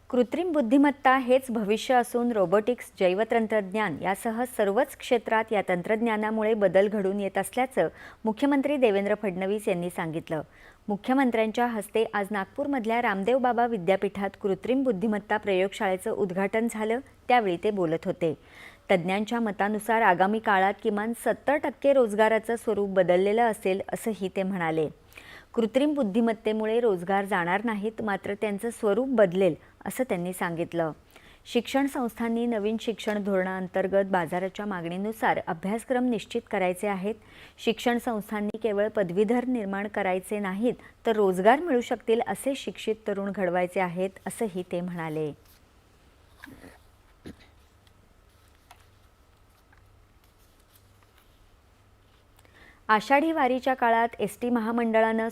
कृत्रिम बुद्धिमत्ता हेच भविष्य असून रोबोटिक्स, जैवतंत्रज्ञान यासह सर्वच क्षेत्रात या तंत्रज्ञानामुळे बदल घडून येत असल्याचं मुख्यमंत्री देवेंद्र फडणवीस यांनी सांगितलं। मुख्यमंत्र्यांच्या हस्ते आज नागपूरमधल्या रामदेव बाबा विद्यापीठात कृत्रिम बुद्धिमत्ता प्रयोगशाळेचं उद्घाटन झालं, त्यावेळी ते बोलत होते। तज्ज्ञांच्या मतानुसार आगामी काळात किमान 70% रोजगाराचं स्वरूप बदललेलं असेल असंही ते म्हणाले। कृत्रिम बुद्धिमत्तेमुळे रोजगार जाणार नाहीत, मात्र त्यांचं स्वरूप बदलेल असं त्यांनी सांगितलं। शिक्षण संस्थांनी नवीन शिक्षण धोरणाअंतर्गत बाजाराच्या मागणीनुसार अभ्यासक्रम निश्चित करायचे आहेत। शिक्षण संस्थांनी केवळ पदवीधर निर्माण करायचे नाहीत, तर रोजगार मिळू शकतील असे शिक्षित तरुण घडवायचे आहेत असंही ते म्हणाले। आषाढी वारीच्या काळात एसटी महामंडळानं